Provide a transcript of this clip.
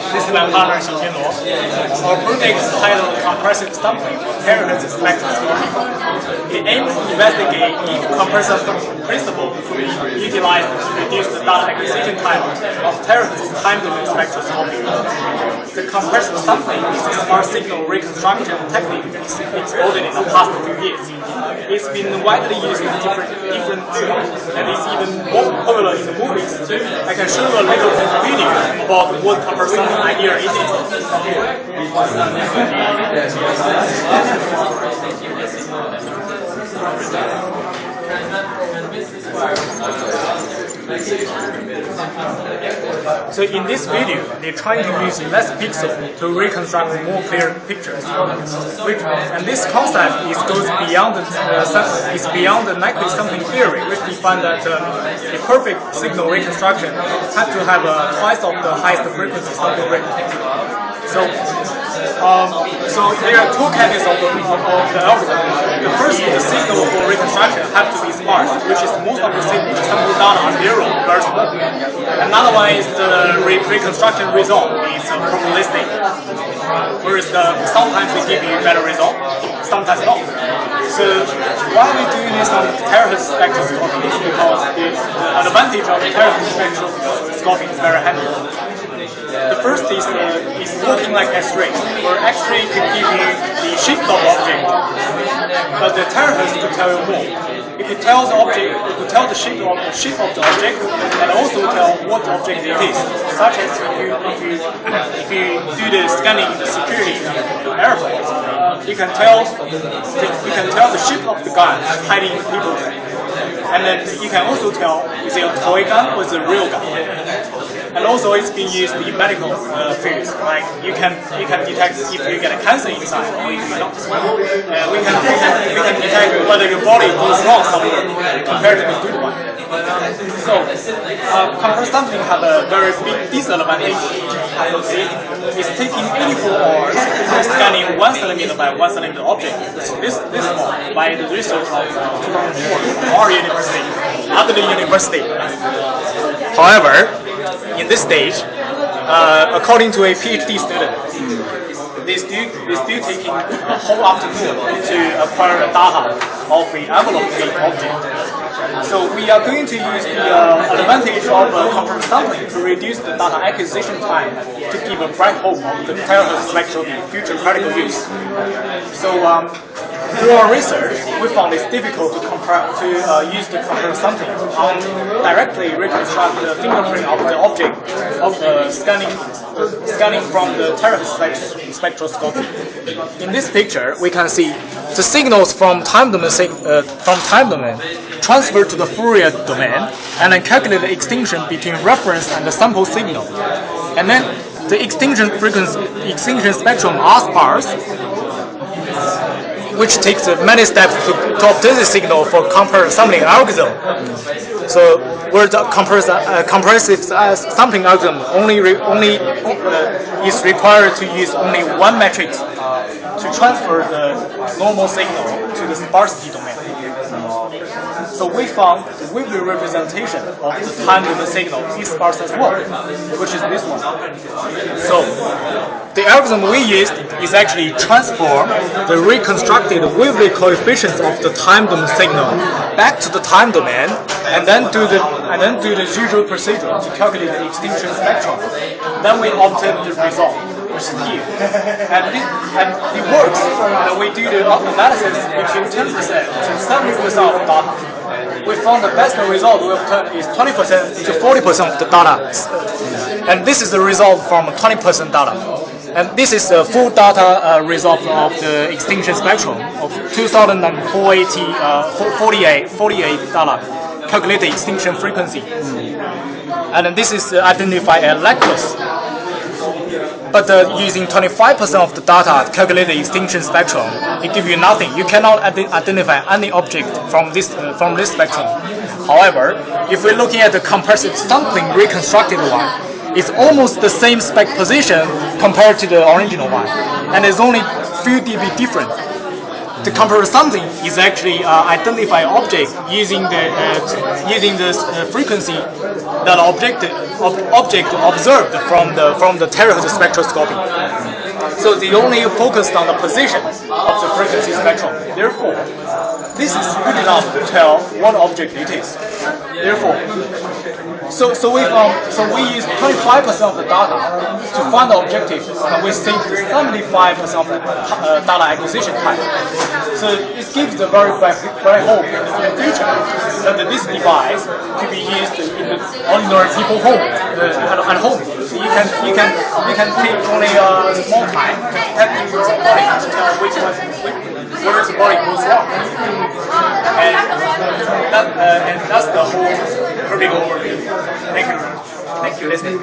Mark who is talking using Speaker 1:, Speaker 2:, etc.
Speaker 1: This is my partner, Xiao. Our project is titled Compressive Sampling for Terahertz Spectroscopy. It aims to investigate if compressive principle could be utilized to reduce the data acquisition time of terahertz time-domain spectroscopy. The compressive sampling is a smart signal reconstruction technique exploded in the past few years. It's been widely used in different fields, and it's even more popular in the movies. I can show you a little video about what compressive idea it is. So in this video, they're trying to use less pixels to reconstruct more clear pictures. And this concept goes beyond the negative sampling theory, which defines that a perfect signal reconstruction has to have twice of the highest frequency sample rate. So there are two categories of the algorithm. The first, the signal for reconstruction has to be sparse, which is most of the sample data are 0 versus 1. Another one is the reconstruction result is probabilistic, whereas sometimes we give you better result, sometimes not. So why we doing this on terahertz spectroscopy is because the advantage of terahertz spectroscopy is very handy. The first is working like X-ray, where X-ray could give you the shape of object, but the terahertz could tell you more. It could tell the object, it could tell the shape of the object, and also tell what object it is. Such as if you do the scanning in the security airport, you can tell the shape of the gun hiding people, and then you can also tell is it a toy gun or is it a real gun. And also it's being used in medical fields, like you can detect if you get a cancer inside or if you not. We can detect whether your body goes wrong somewhere compared to the good one. So compressive sampling have a very big disadvantage. It's taking 84 hours to scanning 1 centimeter by 1 centimeter object. This small by the research of our university, other university. However, in this stage, according to a PhD student, they're still taking a whole afternoon to acquire the data of the envelope-shaped object. So we are going to use the advantage of compressive sampling to reduce the data acquisition time to give a bright hope of the terahertz spectroscopy future practical use. So through our research, we found it's difficult to use the compressive sampling to directly reconstruct the fingerprint of the object of the scanning from the terahertz spectroscopy. In this picture, we can see the signals from time domain transfer to the Fourier domain, and then calculate the extinction between reference and the sample signal. And then the extinction spectrum are sparse, which takes many steps to obtain the signal for compressive sampling algorithm. So where the compressive sampling algorithm only is required to use only one matrix to transfer the normal signal to the sparsity domain. So we found the Webley representation of the time domain signal is sparse as well, which is this one. So the algorithm we used is actually transform the reconstructed Webley coefficients of the time domain signal back to the time domain, and then do the usual procedure to calculate the extinction spectrum. Then we obtain the result, which is here, and it works. And we do the analysis between 10% to 70% of the data. We found the best result we obtained is 20% to 40% of the data, and this is the result from 20% data. And this is the full data result of the extinction spectrum of 2,448 data. Calculate the extinction frequency, and this is identified as lactose. But using 25% of the data to calculate the extinction spectrum, it gives you nothing. You cannot identify any object from this spectrum. However, if we're looking at the compressive sampling reconstructed one, it's almost the same spec position compared to the original one, and it's only few dB different. to compare something is actually identify object using the frequency that object observed from the terahertz spectroscopy. So they only focused on the position of the frequency spectrum. Therefore, this is good enough to tell what object it is. Therefore, so we use 25% of the data to find the objective, and we save 75% of the data acquisition time. So it gives the very hope in the future that this device could be used in the ordinary people home at home. So you can take only a small time tapping your body to tell where the body goes wrong, and that's the whole perfect overview. Thank you. Thank you, listening.